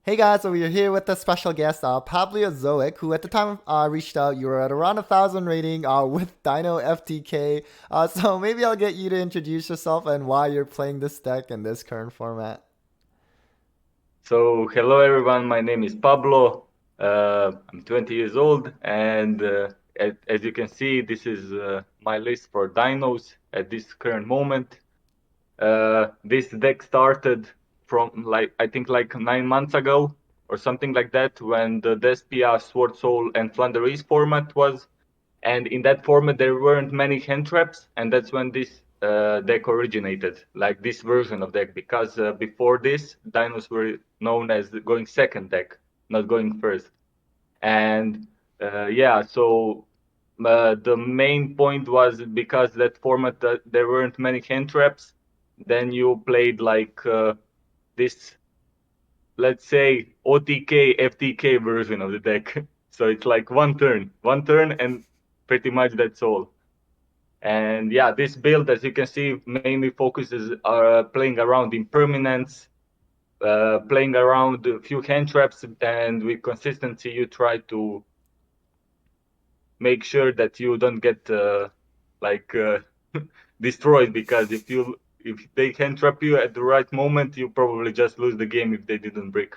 Hey guys, so we're here with a special guest, Pableozoic, who at the time reached out. You were at around 1,000 rating with Dino FTK. So maybe I'll get you to introduce yourself and why you're playing this deck in this current format. So, hello everyone, my name is Pablo. I'm 20 years old, and as you can see, this is my list for dinos at this current moment. This deck started from I think like 9 months ago or something like that when the Despia, Sword Soul, and Floowandereeze format was, and in that format there weren't many hand traps, and that's when this deck originated, like this version of deck, because before this dinos were known as going second deck, not going first. And yeah, so the main point was because that format there weren't many hand traps, then you played like this, let's say, OTK FTK version of the deck. So it's like one turn, and pretty much that's all. And yeah, this build, as you can see, mainly focuses playing around impermanence, playing around a few hand traps, and with consistency, you try to make sure that you don't get like destroyed, because if they hand trap you at the right moment, you probably just lose the game if they didn't break.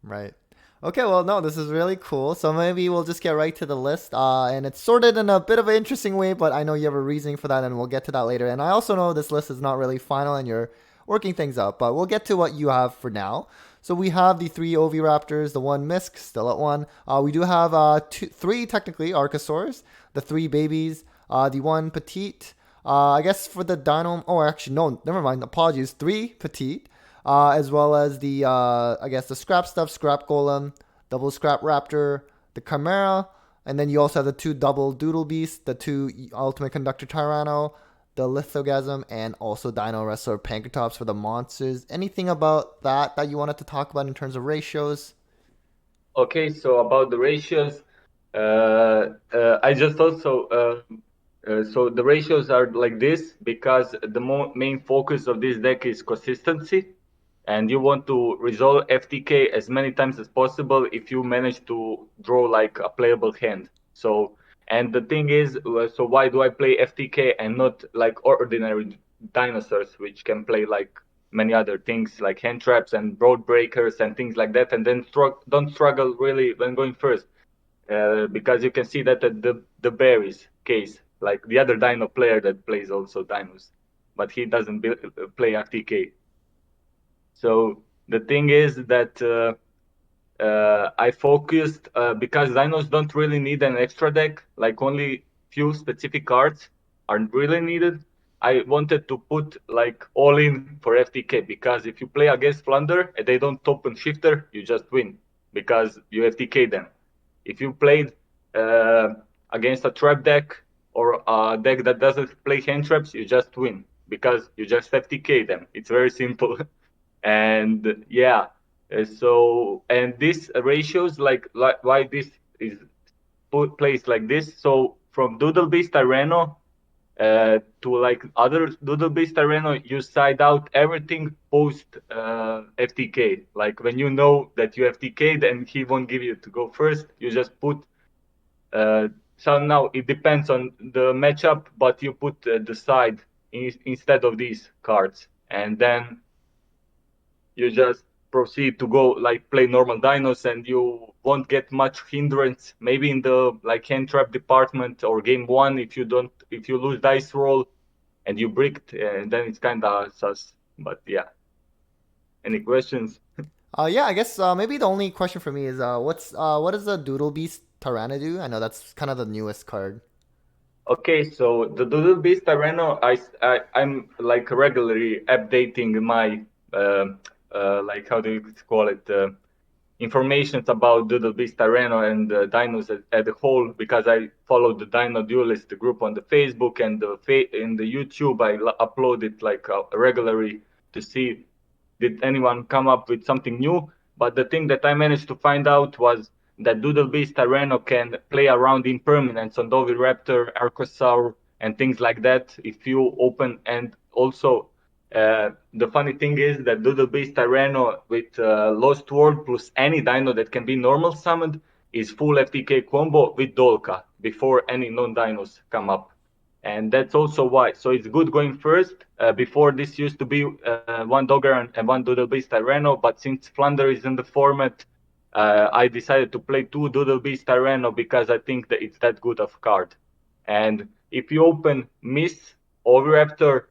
Right. Okay, well, no, this is really cool. So maybe we'll just get right to the list. And it's sorted in a bit of an interesting way, but I know you have a reasoning for that, and we'll get to that later. And I also know this list is not really final, and you're working things out, but we'll get to what you have for now. So we have the three Oviraptors, the one Misk, still at one. We do have three technically Archosaurs, the three babies, the one Petite. I guess for the Dino. Oh, actually, no, never mind. Apologies. Three Petite as well as the I guess the scrap stuff, scrap golem, double scrap raptor, the chimera, and then you also have the two double doodle beasts, the two ultimate conductor tyranno, the lithogasm, and also dino wrestler pancratops for the monsters. Anything about that you wanted to talk about in terms of ratios? Okay, so about the ratios, I just also so the ratios are like this because the main focus of this deck is consistency, and you want to resolve FTK as many times as possible if you manage to draw like a playable hand. So, and the thing is, so why do I play FTK and not like ordinary dinosaurs, which can play like many other things like hand traps and road breakers and things like that, and then don't struggle really when going first, because you can see that at the berries case, like the other dino player that plays also dinos, but he doesn't play FTK. So the thing is that I focused because dinos don't really need an extra deck, like only few specific cards are really needed. I wanted to put like all in for FTK, because if you play against Flunder and they don't open Shifter, you just win because you FTK them. If you played uh, against a trap deck or a deck that doesn't play hand traps, you just win because you just FTK them. It's very simple. And yeah, so and these ratios, like why this is put placed like this. So from Doodle Beast Tyranno to like other Doodle Beast Tyranno, you side out everything post FTK. Like when you know that you FTK, then he won't give you to go first. You just put uh, so now it depends on the matchup, but you put the side instead of these cards, and then you just proceed to go like play normal dinos, and you won't get much hindrance maybe in the like hand trap department or game one. If you lose dice roll and you bricked, then it's kind of sus. But yeah, any questions? Yeah, I guess maybe the only question for me is what does the Doodle Beast Tyranna do? I know that's kind of the newest card. Okay, so the Doodle Beast Arena, I'm like regularly updating my like how do you call it, information about Doodle Beast Arena and dinos at the whole, because I follow the Dino Duelist group on the Facebook, and in the YouTube I upload it like regularly to see did anyone come up with something new. But the thing that I managed to find out was that Doodle Beast Tyranno can play around impermanence on Oviraptor, Archosaur, and things like that if you open, and also The funny thing is that Doodle Beast Tyranno with Lost World plus any dino that can be normal summoned is full FTK combo with Dolka before any non-dinos come up. And that's also why. So it's good going first. Before this used to be one Dogger and one Doodle Beast Tyranno, but since Floowandereeze is in the format, I decided to play two Doodle Beast Tyranno because I think that it's that good of card. And if you open Miss, Oviraptor,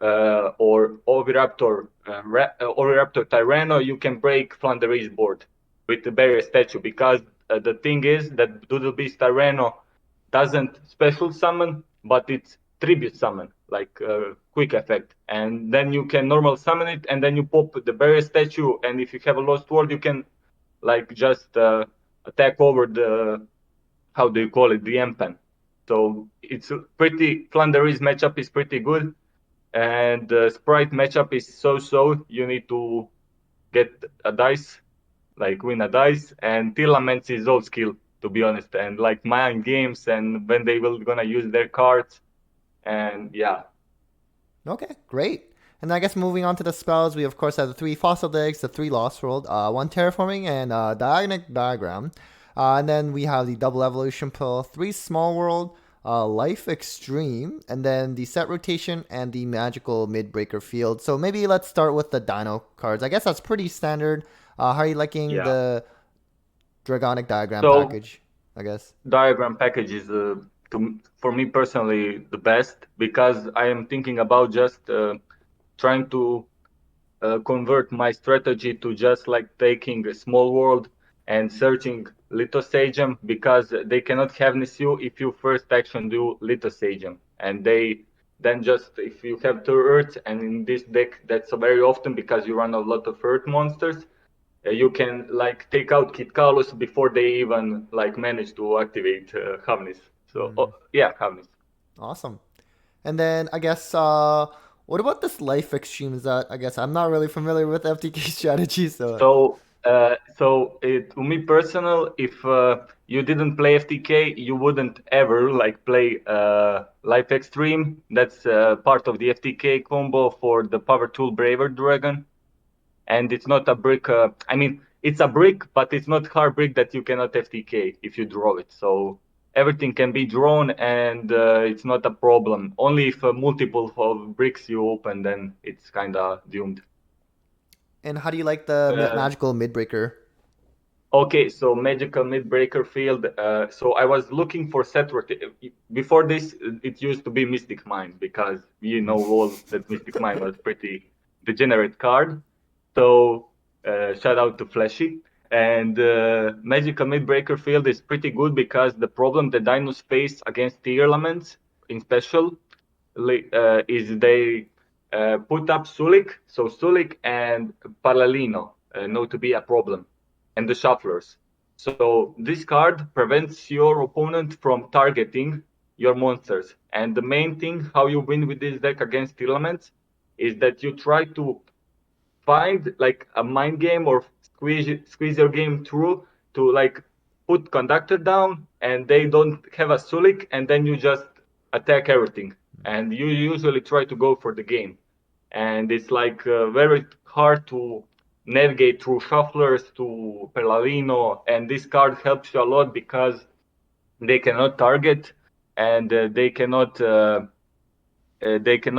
or Oviraptor Tyranno, you can break Floowandereeze board with the barrier statue because the thing is that Doodle Beast Tyranno doesn't special summon, but it's tribute summon, like quick effect. And then you can normal summon it, and then you pop the barrier statue, and if you have a Lost World, you can like just attack over the, how do you call it, the M-Pen. So it's pretty, Floowandereeze matchup is pretty good, and Spright matchup is so-so. You need to get a dice, like win a dice, and Tearlaments is all skill, to be honest, and like mind games and when they will gonna use their cards, and yeah. Okay, great. And I guess moving on to the spells, we of course have the three fossil digs, the three lost world, one terraforming, and diagonic diagram. And then we have the double evolution pill, three small world, life extreme, and then the set rotation and the magical midbreaker field. So maybe let's start with the dino cards. I guess that's pretty standard. How are you liking Yeah. the dragonic diagram So package? I guess. diagram package is for me personally the best because I am thinking about just trying to convert my strategy to just like taking a small world and searching Lithosagem because they cannot have Nisyu if you first action do Lithosagem. And they then just, if you have two Earth, and in this deck that's very often because you run a lot of Earth monsters, you can like take out Kitkalus before they even like manage to activate Havnis. So yeah, Havnis. Awesome. And then I guess what about this life extreme? Is that I guess I'm not really familiar with FTK strategy, so To me personal, if you didn't play FTK, you wouldn't ever like play Life Extreme. That's part of the FTK combo for the Power Tool Braver Dragon, and it's not a brick. I mean, it's a brick, but it's not hard brick that you cannot FTK if you draw it. So everything can be drawn, and it's not a problem. Only if multiple of bricks you open, then it's kind of doomed. and how do you like the Uh, magical midbreaker? Okay, so magical mid-breaker field. So I was looking for set before this. It used to be Mystic Mine because you know all that Mystic Mine was pretty degenerate card. So shout out to Flashy. And magical mid-breaker field is pretty good because the problem the Dinos face against Tearlaments in special is they put up Sulik. So Sulik and Palalino know to be a problem, and the shufflers. So this card prevents your opponent from targeting your monsters. And the main thing how you win with this deck against Tearlaments is that you try to find like a mind game or squeeze your game through to like put conductor down and they don't have a Sulik and then you just attack everything and you usually try to go for the game and it's like very hard to navigate through shufflers to Pelalino, and this card helps you a lot because they cannot target and they cannot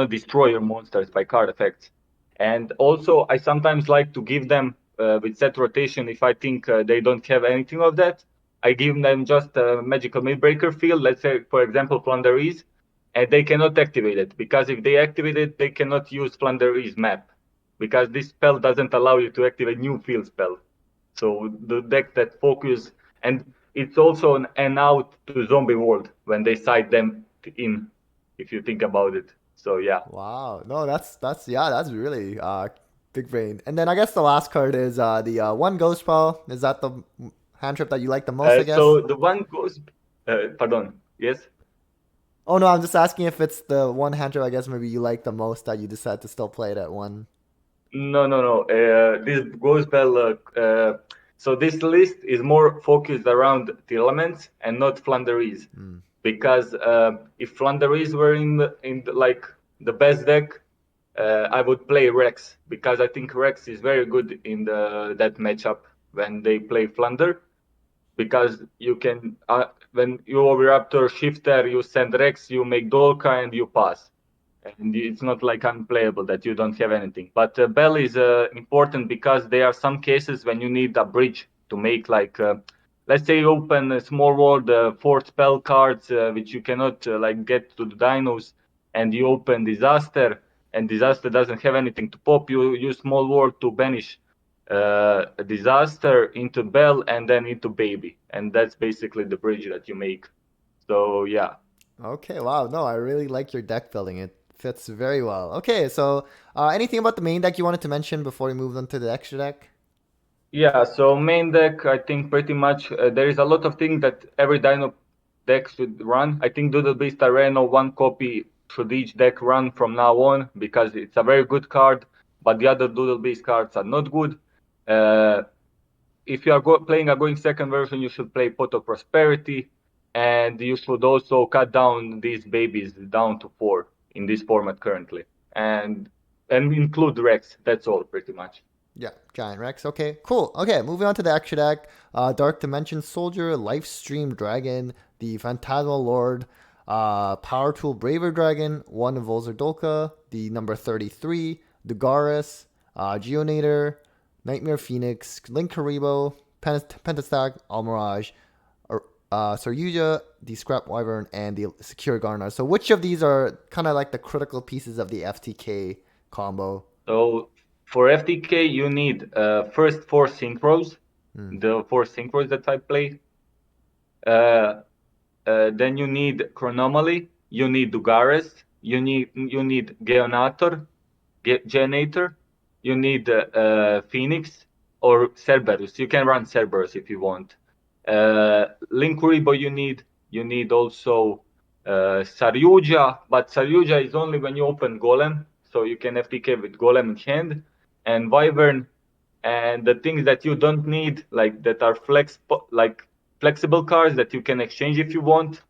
destroy your monsters by card effects. And also, I sometimes like to give them with set rotation if I think they don't have anything of that. I give them just a magical midbreaker field, let's say, for example, Floowandereeze, and they cannot activate it because if they activate it, they cannot use Floowandereeze map because this spell doesn't allow you to activate new field spell. So the deck that focus, and it's also an out to zombie world when they side them in, if you think about it. So yeah. Wow, no, that's yeah, that's really big brain. And then I guess the last card is the one ghost spell. Is that the hand trip that you like the most? I guess. So the one goes, pardon, yes? Oh no, I'm just asking if it's the one hand trip. I guess maybe you like the most that you decide to still play it at one. No, no, no. This goes well. So this list is more focused around Tearlaments and not Floowandereeze, because if Floowandereeze were in like the best deck, I would play Rex because I think Rex is very good in that matchup when they play Flunder because you can when you Oviraptor shifter, you send Rex, you make Dolka, and you pass. And it's not like unplayable that you don't have anything. But Bell is important because there are some cases when you need a bridge to make like, let's say you open a small world, four spell cards which you cannot like get to the dinos, and you open Disaster, and Disaster doesn't have anything to pop. You use small world to banish a Disaster into Bell and then into Baby, and that's basically the bridge that you make. So yeah. Okay, wow. No, I really like your deck building. It fits very well. Okay, so anything about the main deck you wanted to mention before we move on to the extra deck? Yeah, so main deck, I think pretty much there is a lot of things that every Dino deck should run. I think Doodle Beast Arena, one copy should each deck run from now on because it's a very good card, but the other Doodle Beast cards are not good. Uh, if you are playing a going second version, you should play Pot of Prosperity, and you should also cut down these babies down to 4 in this format currently, and include Rex. That's all pretty much. Yeah, Giant Rex. Okay, cool. Okay, moving on to the extra deck. Dark Dimension Soldier, Lifestream Dragon, the Phantasmal Lord, Power Tool Braver Dragon, one Volzer Dolka, the number 33, Dugaris, Geonator, Nightmare Phoenix, Link Karibo, Pentastack, Almirage, Saryuja, the Scrap Wyvern, and the Secure Garner. So which of these are kind of like the critical pieces of the FTK combo? So for FTK, you need first 4 synchros, Hmm. the 4 synchros that I play. Uh, then you need Chronomaly, you need Dugares, you need Geonator, Genator, you need Phoenix or Cerberus. You can run Cerberus if you want. Linkuribo you need also Saryuja, but Saryuja is only when you open Golem, so you can FTK with Golem in hand, and Wyvern, and the things that you don't need, like that are flexible cards that you can exchange if you want,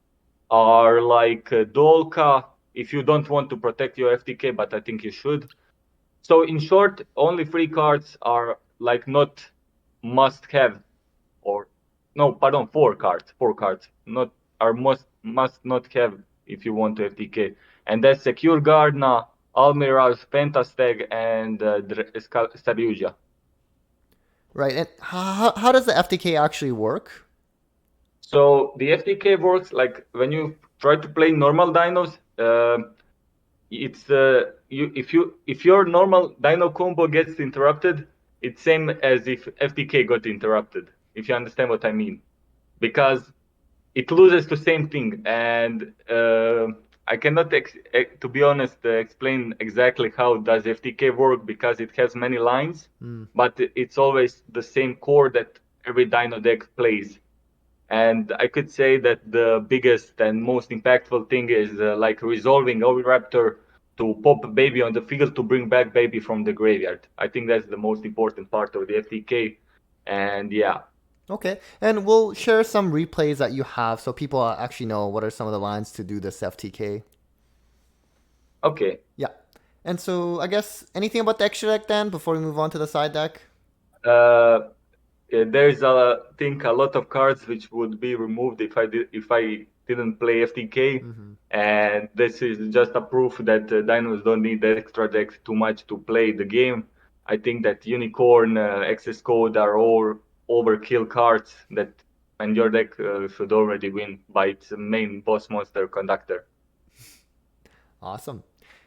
are like Dolka if you don't want to protect your FTK, but I think you should. So in short, only 3 cards are like not must have, or no, pardon, 4 cards. 4 cards not are must not have if you want to FTK, and that's Secure Gardener, Almiraj, Pentasteg, and Staruja. Right. And how does the FTK actually work? So the FTK works like when you try to play normal dinos. It's you if your normal dino combo gets interrupted, it's same as if FTK got interrupted. If you understand what I mean, because it loses the same thing, and I cannot, to be honest, explain exactly how does FTK work because it has many lines, Hmm. but it's always the same core that every dino deck plays. And I could say that the biggest and most impactful thing is like resolving Oviraptor to pop baby on the field to bring back baby from the graveyard. I think that's the most important part of the FTK. And yeah, Okay. And we'll share some replays that you have so people actually know what are some of the lines to do this FTK. okay. Yeah. And so I guess anything about the extra deck then before we move on to the side deck? Uh, there's a lot of cards which would be removed if I didn't play FTK, Mm-hmm. and this is just a proof that Dinos don't need extra decks too much to play the game. I think that Unicorn, Access Code are all overkill cards that, and your deck should already win by its main boss monster Conductor. Awesome.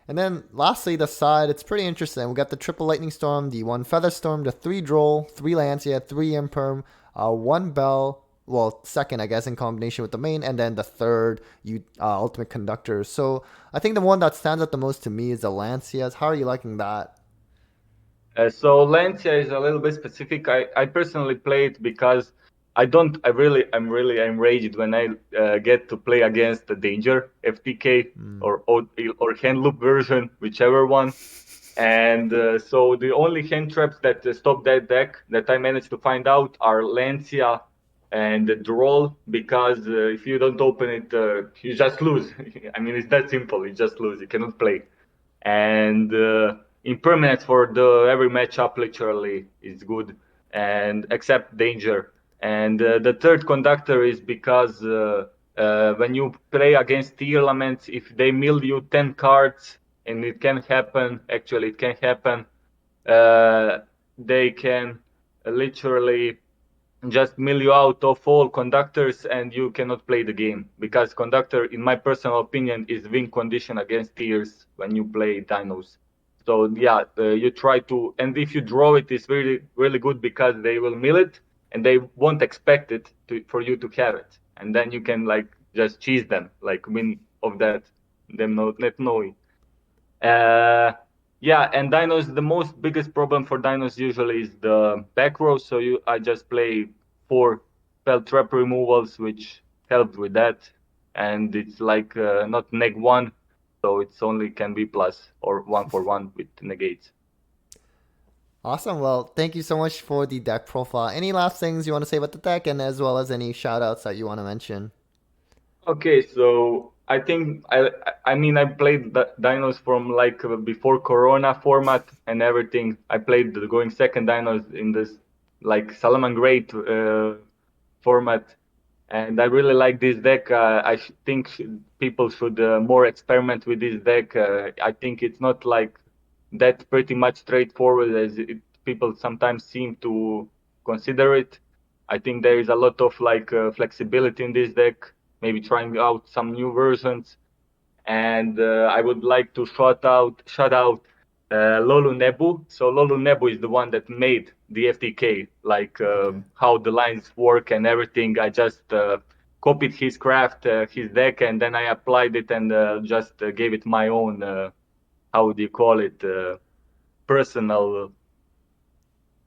And then lastly, the side, it's pretty interesting. We got the triple lightning storm, the one feather storm, the three droll, three lancia, three imperm, one bell. Well, second, I guess, in combination with the main, and then the third, ultimate conductor. So I think the one that stands out the most to me is the lancias. How are you liking that? So Lancia is a little bit specific. I personally play it because I'm really enraged when I get to play against the Danger FTK Mm. or hand loop version, whichever one. And so the only hand traps that stop that deck that I managed to find out are Lancia and the Droll, because if you don't open it, you just lose. I mean, it's that simple. You just lose. You cannot play. and impermanence for the every matchup literally is good, and except danger. And the third conductor is because when you play against Tearlaments, if they mill you 10 cards, and it can happen, actually it can happen, uh, they can literally just mill you out of all conductors and you cannot play the game, because conductor, in my personal opinion, is win condition against tiers when you play dinos. So yeah, you try to, and if you draw it, it's really really good because they will mill it and they won't expect it for you to have it, and then you can like just cheese them, like win of that, them not knowing. uh, yeah, and Dinos, the most biggest problem for Dinos usually is the back row. So I just play 4 spell trap removals, which helped with that, and it's like not neg 1, so it's only can be plus or 1 for 1 with negates. Awesome. Well, thank you so much for the deck profile. Any last things you want to say about the deck, and as well as any shout outs that you want to mention? Okay, so I think I mean I played the Dinos from like before Corona format and everything. I played the going second Dinos in this like Salamangreat format, and I really like this deck. Think people should more experiment with this deck. I think it's not like that pretty much straightforward as people sometimes seem to consider it. I think there is a lot of like flexibility in this deck. Maybe trying out some new versions, and I would like to shout out Lolu Nebu. So Lolu Nebu is the one that made the FTK, like Okay. how the lines work and everything. I just copied his craft, his deck, and then I applied it and just gave it my own. How do you call it? Personal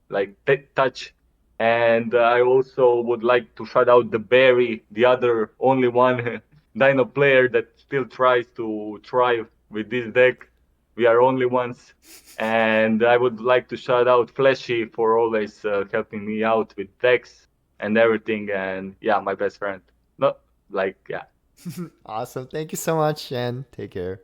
like touch. And I also would like to shout out the Barry, the other only one Dino player that still tries to thrive with this deck. We are only ones. And I would like to shout out Fleshy for always helping me out with decks and everything. And yeah, my best friend. Not like, yeah. Awesome. Thank you so much, and take care.